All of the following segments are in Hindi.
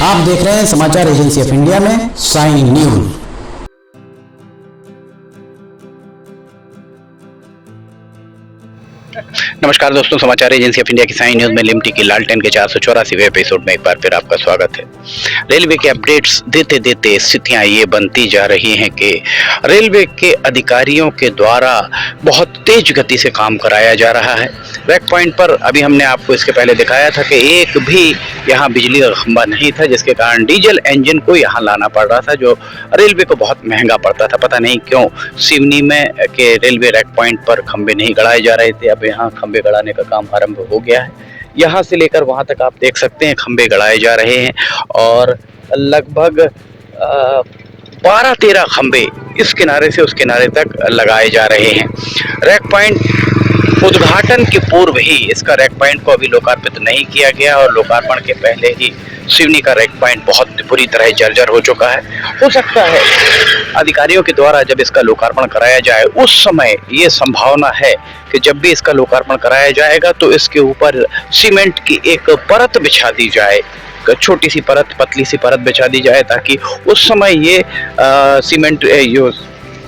आप देख रहे हैं समाचार एजेंसी ऑफ इंडिया में साइन न्यूज। नमस्कार दोस्तों, समाचार एजेंसी ऑफ इंडिया की साइन न्यूज में लिमटी की लालटेन के 484वें एपिसोड में एक बार फिर आपका स्वागत है। रेलवे के अपडेट्स देते देते स्थितियां ये बनती जा रही हैं कि रेलवे के अधिकारियों के द्वारा बहुत तेज गति से काम कराया जा रहा है। रैक पॉइंट पर अभी हमने आपको इसके पहले दिखाया था कि एक भी यहाँ बिजली का खंभा नहीं था, जिसके कारण डीजल इंजन को यहाँ लाना पड़ रहा था, जो रेलवे को बहुत महंगा पड़ता था। पता नहीं क्यों सिवनी में के रेलवे रैक पॉइंट पर खंभे नहीं गड़ाए जा रहे थे। अब यहाँ खंभे गड़ाने का काम आरंभ हो गया है। यहाँ से लेकर वहाँ तक आप देख सकते हैं खंभे गड़ाए जा रहे हैं और लगभग 12-13 खंभे इस किनारे से उस किनारे तक लगाए जा रहे हैं। रैक पॉइंट उद्घाटन के पूर्व ही इसका रैक पॉइंट को अभी लोकार्पित नहीं किया गया और लोकार्पण के पहले ही सिवनी का रैक पॉइंट बहुत बुरी तरह जर्जर हो चुका है। हो सकता है अधिकारियों के द्वारा जब इसका लोकार्पण कराया जाए उस समय ये संभावना है कि जब भी इसका लोकार्पण कराया जाएगा तो इसके ऊपर सीमेंट की एक परत बिछा दी जाए, छोटी सी परत, पतली सी परत बिछा दी जाए, ताकि उस समय ये सीमेंट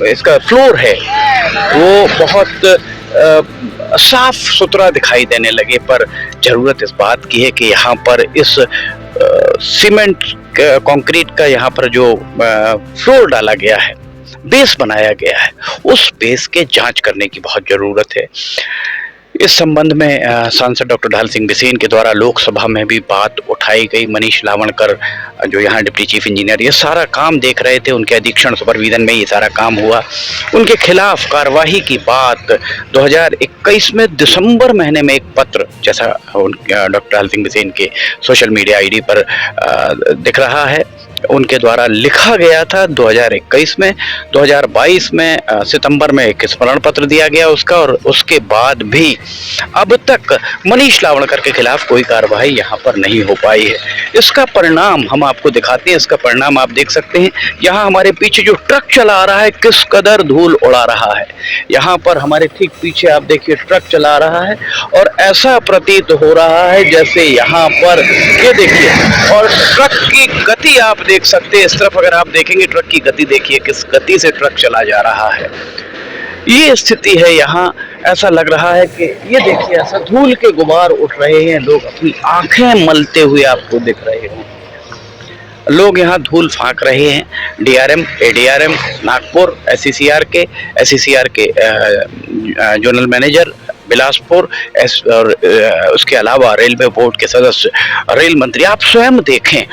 इसका फ्लोर है वो बहुत साफ सुथरा दिखाई देने लगे। पर जरूरत इस बात की है कि यहाँ पर इस सीमेंट कंक्रीट का यहाँ पर जो फ्लोर डाला गया है, बेस बनाया गया है, उस बेस के जांच करने की बहुत जरूरत है। इस संबंध में सांसद डॉक्टर ढाल सिंह बिसेन के द्वारा लोकसभा में भी बात उठाई गई। मनीष लावणकर जो यहाँ डिप्टी चीफ इंजीनियर ये सारा काम देख रहे थे, उनके अधीक्षण सुपरविजन में ये सारा काम हुआ। उनके खिलाफ कार्रवाई की बात 2021 में दिसंबर महीने में एक पत्र, जैसा डॉक्टर ढाल सिंह बिसेन के सोशल मीडिया आईडी पर दिख रहा है, उनके द्वारा लिखा गया था 2021 में। 2022 में सितंबर में एक स्मरण पत्र दिया गया उसका, और उसके बाद भी अब तक मनीष लावणकर के खिलाफ कोई कार्रवाई यहाँ पर नहीं हो पाई है। इसका परिणाम हम आपको दिखाते हैं। इसका परिणाम आप देख सकते हैं। यहाँ हमारे पीछे जो ट्रक चला आ रहा है किस कदर धूल उड़ा रहा है। यहाँ पर हमारे ठीक पीछे आप देखिए ट्रक चला आ रहा है और ऐसा प्रतीत हो रहा है जैसे यहाँ पर ये देखिए, और ट्रक की गति आप देख सकते हैं। इस तरफ अगर आप देखेंगे ट्रक की गति देखिए, किस गति से ट्रक चला जा रहा है। ये स्थिति है यहाँ। ऐसा लग रहा है कि ये देखिए, ऐसा धूल के गुबार उठ रहे हैं, लोग अपनी आंखें मलते हुए आपको दिख रहे हैं। लोग यहाँ धूल फाँक रहे हैं। डीआरएम, एडीआरएम नागपुर, एससीसीआर के जोनल मैनेजर बिलासपुर और उसके अलावा रेलवे बोर्ड के सदस्य, रेल मंत्री, आप स्वयं देखें।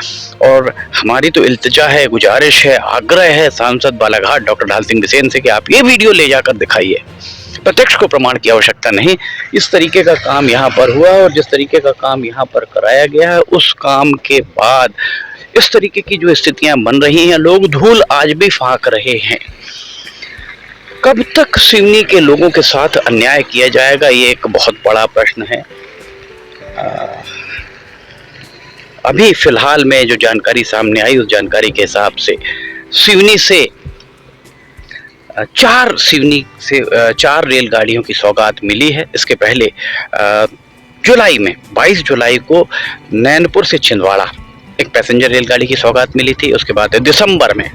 और हमारी तो इल्तिजा है, गुजारिश है, आग्रह है सांसद बालाघाट डॉक्टर ढाल सिंह बिसेन से कि आप ये वीडियो ले जाकर दिखाइए। प्रत्यक्ष को प्रमाण की आवश्यकता नहीं, इस तरीके का काम यहाँ पर हुआ और जिस तरीके का काम यहाँ पर कराया गया है उस काम के बाद इस तरीके की जो स्थितियां बन रही हैं, लोग धूल आज भी फाँक रहे हैं। कब तक सिवनी के लोगों के साथ अन्याय किया जाएगा, ये एक बहुत बड़ा प्रश्न है। अभी फिलहाल में जो जानकारी सामने आई उस जानकारी के हिसाब से सिवनी से 4 रेलगाड़ियों की सौगात मिली है। इसके पहले जुलाई में 22 जुलाई को नैनपुर से छिंदवाड़ा एक पैसेंजर रेलगाड़ी की सौगात मिली थी। उसके बाद दिसंबर में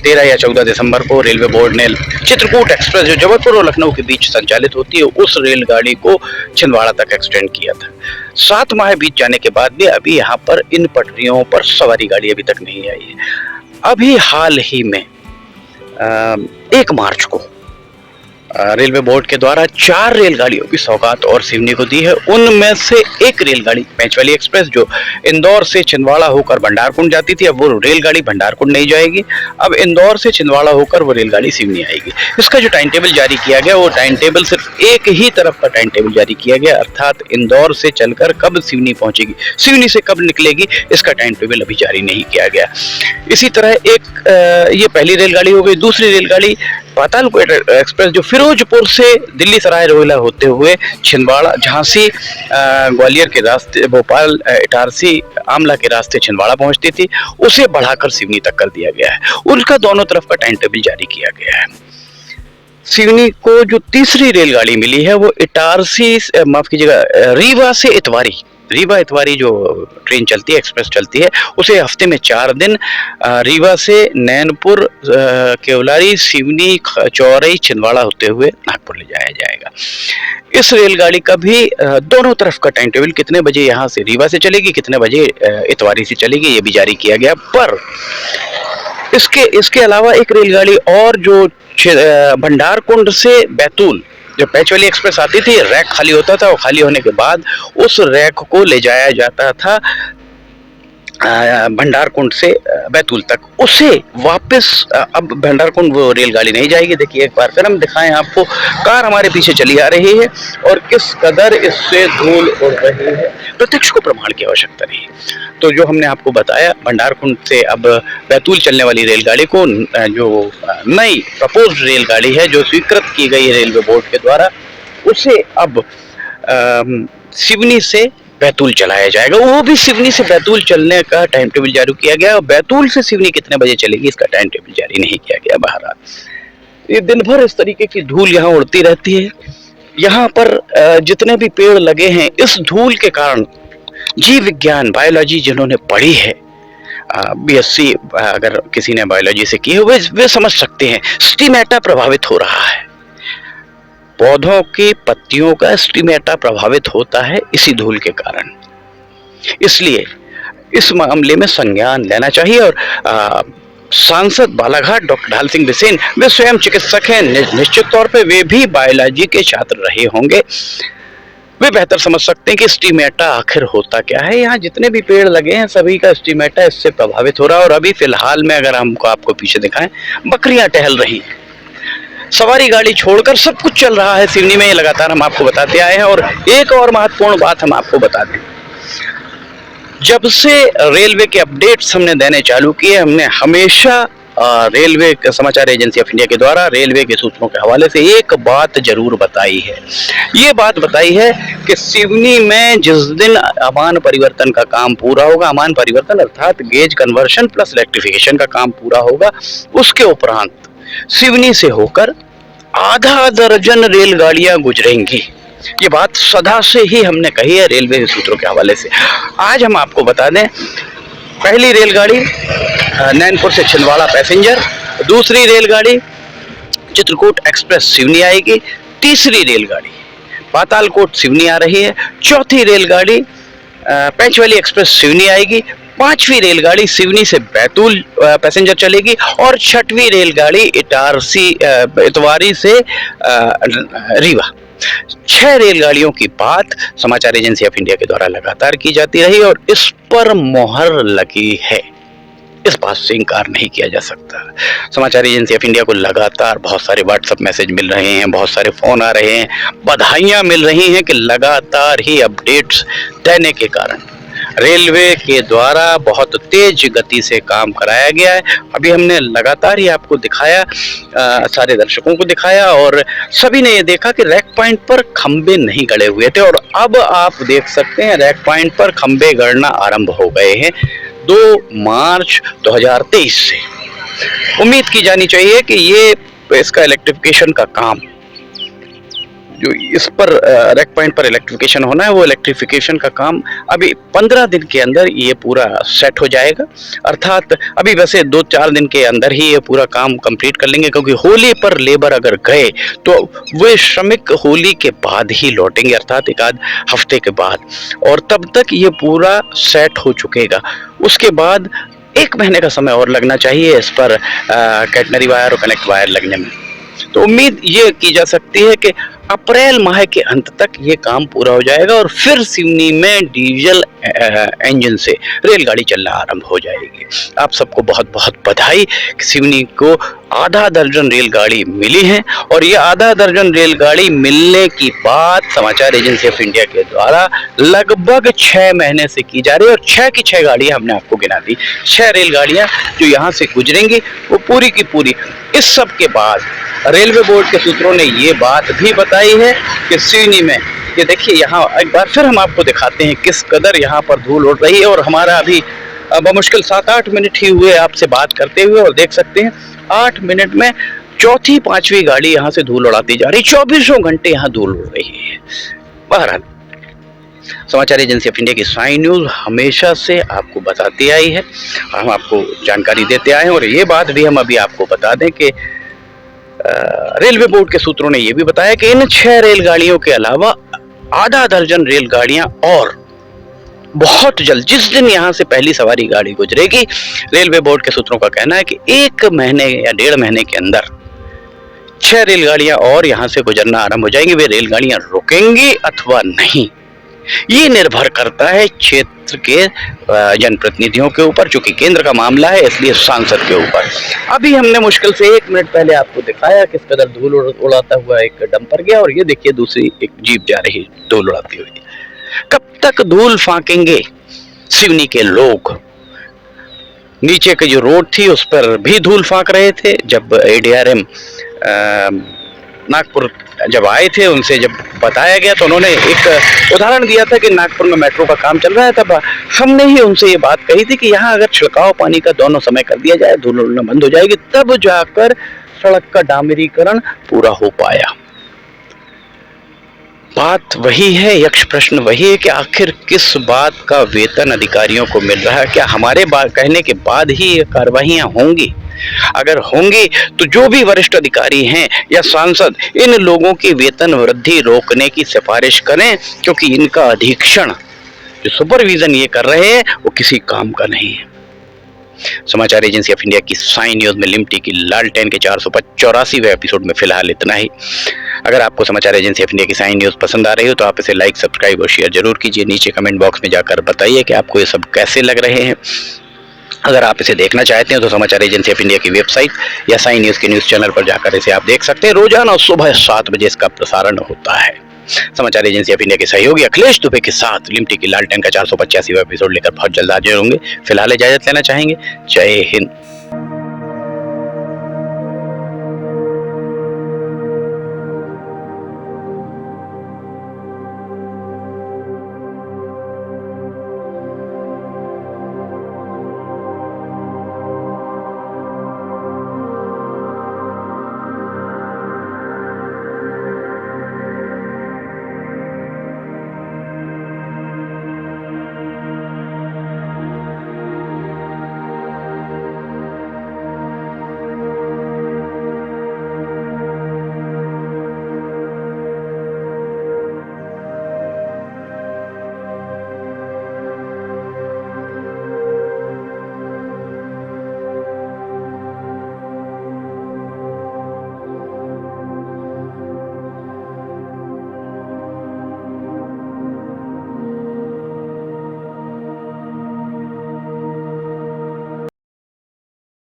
13 या 14 दिसंबर को रेलवे बोर्ड ने चित्रकूट एक्सप्रेस जो जबलपुर और लखनऊ के बीच संचालित होती है उस रेलगाड़ी को छिंदवाड़ा तक एक्सटेंड किया था। 7 माह बीत जाने के बाद भी अभी यहाँ पर इन पटरियों पर सवारी गाड़ी अभी तक नहीं आई है। अभी हाल ही में 1 मार्च को रेलवे बोर्ड के द्वारा 4 रेलगाड़ियों की सौगात और सिवनी को दी है। उनमें से एक रेलगाड़ी पेंचवाली एक्सप्रेस जो इंदौर से छिंदवाड़ा होकर भंडारकुंड जाती थी, अब वो रेलगाड़ी भंडारकुंड नहीं जाएगी। अब इंदौर से छिंदवाड़ा होकर वो रेलगाड़ी सिवनी आएगी। इसका जो टाइम टेबल जारी किया गया वो टाइम टेबल सिर्फ एक ही तरफ का टाइम टेबल जारी किया गया, अर्थात इंदौर से चलकर कब सिवनी पहुंचेगी, सिवनी से कब निकलेगी, इसका टाइम टेबल अभी जारी नहीं किया गया। इसी तरह ये पहली रेलगाड़ी हो गई। दूसरी रेलगाड़ी पातालकोट एक्सप्रेस जो फिरोजपुर से दिल्ली सराय रोहिला होते हुए छिंदवाड़ा, झांसी, ग्वालियर के रास्ते, भोपाल, इटारसी, आमला के रास्ते छिंदवाड़ा पहुंचती थी, उसे बढ़ाकर सिवनी तक कर दिया गया है। उनका दोनों तरफ का टाइम टेबल जारी किया गया है। सिवनी को जो तीसरी रेलगाड़ी मिली है वो इटारसी, माफ कीजिएगा, रीवा से इतवारी रीवा इतवारी जो ट्रेन चलती है, एक्सप्रेस चलती है, उसे हफ्ते में 4 दिन रीवा से नैनपुर, केवलारी, सिवनी, चौरई, छिंदवाड़ा होते हुए नागपुर ले जाया जाएगा। इस रेलगाड़ी का भी दोनों तरफ का टाइम टेबल, कितने बजे यहाँ से रीवा से चलेगी, कितने बजे इतवारी से चलेगी, ये भी जारी किया गया। पर इसके अलावा एक रेलगाड़ी और जो भंडारकुंड से बैतूल, जो पैच वाली एक्सप्रेस आती थी, रैक खाली होता था और खाली होने के बाद उस रैक को ले जाया जाता था भंडारकुंड से बैतूल तक, उसे वापस अब भंडारकुंड वो रेलगाड़ी नहीं जाएगी। देखिए एक बार फिर हम दिखाएं आपको, कार हमारे पीछे चली आ रही है और किस कदर इससे धूल उड़ रही है, प्रत्यक्ष को प्रमाण की आवश्यकता नहीं। तो जो हमने आपको बताया, भंडारकुंड से अब बैतूल चलने वाली रेलगाड़ी को, जो नई प्रपोज्ड रेलगाड़ी है जो स्वीकृत की गई है रेलवे बोर्ड के द्वारा, उसे अब सिवनी से बैतूल चलाया जाएगा। वो भी सिवनी से बैतूल चलने का टाइम टेबल जारी किया गया और बैतूल से सिवनी कितने बजे चलेगी इसका टाइम टेबल जारी नहीं किया गया। बहरहाल ये दिन भर इस तरीके की धूल यहाँ उड़ती रहती है। यहाँ पर जितने भी पेड़ लगे हैं, इस धूल के कारण जीव विज्ञान, बायोलॉजी जिन्होंने पढ़ी है, बीएससी अगर किसी ने बायोलॉजी से की है, वे समझ सकते हैं स्टिमेटा प्रभावित हो रहा है। पौधों की पत्तियों का स्टिमेटा प्रभावित होता है इसी धूल के कारण। इसलिए इस मामले में संज्ञान लेना चाहिए। और सांसद बालाघाट डॉक्टर ढाल सिंह बिसेन, वे स्वयं चिकित्सक हैं, निश्चित तौर पे वे भी बायोलॉजी के छात्र रहे होंगे, वे बेहतर समझ सकते हैं कि स्टिमेटा आखिर होता क्या है। यहाँ जितने भी पेड़ लगे हैं सभी का स्टिमेटा इससे प्रभावित हो रहा है। और अभी फिलहाल में अगर हमको आपको पीछे दिखाएं, बकरियां टहल रही हैं, सवारी गाड़ी छोड़कर सब कुछ चल रहा है सिवनी में, ये लगातार हम आपको बताते आए हैं। और एक और महत्वपूर्ण बात हम आपको बता दें, जब से रेलवे के अपडेट्स हमने देने चालू किए, हमने हमेशा रेलवे समाचार एजेंसी ऑफ इंडिया के द्वारा रेलवे के सूत्रों के हवाले से एक बात जरूर बताई है। ये बात बताई है कि सिवनी में जिस दिन अमान परिवर्तन का काम पूरा होगा, अमान परिवर्तन अर्थात गेज कन्वर्शन प्लस इलेक्ट्रिफिकेशन का काम पूरा होगा, उसके उपरांत सिवनी से होकर आधा दर्जन रेलगाड़ियां गुजरेंगी। ये बात सदा से ही हमने कही है रेलवे के सूत्रों के हवाले से। आज हम आपको बता दें, पहली रेलगाड़ी नैनपुर से छिंदवाड़ा पैसेंजर, दूसरी रेलगाड़ी चित्रकूट एक्सप्रेस सिवनी आएगी, तीसरी रेलगाड़ी पातालकोट सिवनी आ रही है, चौथी रेलगाड़ी पैच वाली एक्सप्रेस सिवनी आएगी, पांचवी रेलगाड़ी सिवनी से बैतूल पैसेंजर चलेगी और छठवीं रेलगाड़ी इतवारी से रीवा। 6 रेलगाड़ियों की बात समाचार एजेंसी ऑफ इंडिया के द्वारा लगातार की जाती रही और इस पर मोहर लगी है, इस बात से इनकार नहीं किया जा सकता। समाचार एजेंसी ऑफ इंडिया को लगातार बहुत सारे व्हाट्सएप मैसेज मिल रहे हैं, बहुत सारे फोन आ रहे हैं, बधाइयां मिल रही हैं कि लगातार ही अपडेट्स देने के कारण रेलवे के द्वारा बहुत तेज गति से काम कराया गया है। अभी हमने लगातार ही आपको दिखाया, सारे दर्शकों को दिखाया और सभी ने ये देखा कि रैक पॉइंट पर खंबे नहीं गड़े हुए थे और अब आप देख सकते हैं रैक पॉइंट पर खंबे गड़ना आरंभ हो गए हैं 2 मार्च 2023 से। उम्मीद की जानी चाहिए कि ये इसका इलेक्ट्रिफिकेशन का काम, जो इस पर रैक पॉइंट पर इलेक्ट्रिफिकेशन होना है, वो इलेक्ट्रिफिकेशन का काम अभी 15 दिन के अंदर ये पूरा सेट हो जाएगा। अर्थात अभी वैसे 2-4 दिन के अंदर ही ये पूरा काम कंप्लीट कर लेंगे, क्योंकि होली पर लेबर अगर गए तो वे श्रमिक होली के बाद ही लौटेंगे, अर्थात 1 हफ्ते के बाद, और तब तक ये पूरा सेट हो चुकेगा। उसके बाद 1 महीने का समय और लगना चाहिए इस पर कैटनरी वायर और कनेक्ट वायर लगने में। तो उम्मीद ये की जा सकती है कि अप्रैल माह के अंत तक ये काम पूरा हो जाएगा और फिर सिवनी में डीजल इंजन से रेलगाड़ी चलना आरंभ हो जाएगी। आप सबको बहुत बहुत बधाई। सिवनी को आधा दर्जन रेलगाड़ी मिली है और ये आधा दर्जन रेलगाड़ी मिलने की बात समाचार एजेंसी ऑफ इंडिया के द्वारा लगभग 6 महीने से की जा रही है और 6 की 6 गाड़ियां हमने आपको गिना दी। 6 रेलगाड़ियां जो यहाँ से गुजरेंगी वो पूरी की पूरी। इस सब के बाद रेलवे बोर्ड के सूत्रों ने ये बात भी बताई है कि सिवनी में, ये देखिए यहाँ एक बार फिर हम आपको दिखाते हैं किस कदर यहाँ पर धूल उड़ रही है और हमारा अभी बमुश्किल 7-8 मिनट ही हुए आपसे बात करते हुए और देख सकते हैं 8 मिनट में 4-5वीं गाड़ी यहाँ से धूल उड़ाती जा रही है। 24 घंटे यहाँ धूल उड़ रही है। बहरहाल समाचार एजेंसी ऑफ इंडिया की साइन न्यूज़ हमेशा से आपको बताती आई है, हम आपको जानकारी देते आए हैं। और ये बात भी हम अभी आपको बता दें कि रेलवे बोर्ड के सूत्रों ने यह भी बताया कि इन 6 रेलगाड़ियों के अलावा आधा दर्जन रेलगाड़ियां और बहुत जल्द, जिस दिन यहां से पहली सवारी गाड़ी गुजरेगी, रेलवे बोर्ड के सूत्रों का कहना है कि 1 महीने या 1.5 महीने के अंदर 6 रेलगाड़ियां और यहां से गुजरना आरंभ हो जाएंगी। वे रेलगाड़ियां रुकेंगी अथवा नहीं, ये निर्भर करता है क्षेत्र के जनप्रतिनिधियों के ऊपर। चूंकि केंद्र का मामला है इसलिए सांसद के ऊपर। अभी हमने मुश्किल से 1 मिनट पहले आपको दिखाया किस कदर धूल उड़ाता हुआ एक डंपर गया, और ये देखिए दूसरी एक जीप जा रही धूल उड़ाती हुई। कब तक धूल फांकेंगे सिवनी के लोग? नीचे की जो रोड थी उस पर भी धूल फांक रहे थे। जब ADRM नागपुर जब आए थे, उनसे जब बताया गया तो उन्होंने एक उदाहरण दिया था कि नागपुर में मेट्रो का काम चल रहा है। तब हमने ही उनसे ये बात कही थी कि यहाँ अगर छिड़काव पानी का दोनों समय कर दिया जाए, धूल उड़ना बंद हो जाएगी, तब जाकर सड़क का डामरीकरण पूरा हो पाया। बात वही है, यक्ष प्रश्न वही है कि आखिर किस बात का वेतन अधिकारियों को मिल रहा है? क्या हमारे कहने के बाद ही ये कार्रवाइयां होंगी? अगर होंगी तो जो भी वरिष्ठ अधिकारी हैं या सांसद, इन लोगों की वेतन वृद्धि रोकने की सिफारिश करें, क्योंकि इनका अधीक्षण, जो सुपरविजन ये कर रहे हैं, वो किसी काम का नहीं है। समाचार एजेंसी ऑफ इंडिया की साइन न्यूज में लिमटी की लालटेन के 484वें एपिसोड में फिलहाल इतना ही। अगर आपको समाचार एजेंसी ऑफ इंडिया की साइन न्यूज पसंद आ रही हो तो आप इसे लाइक, सब्सक्राइब और शेयर जरूर कीजिए। नीचे कमेंट बॉक्स में जाकर बताइए कि आपको ये सब कैसे लग रहे हैं। अगर आप इसे देखना चाहते हैं तो समाचार एजेंसी ऑफ इंडिया की वेबसाइट या साइन न्यूज के न्यूज चैनल पर जाकर इसे आप देख सकते हैं। रोजाना सुबह 7 बजे इसका प्रसारण होता है। समाचार एजेंसी ऑफ इंडिया के सहयोगी अखिलेश दुबे के साथ लिमटी की लालटेन का 485वां एपिसोड लेकर बहुत जल्द हाजिर होंगे। फिलहाल इजाजत लेना चाहेंगे। जय हिंद।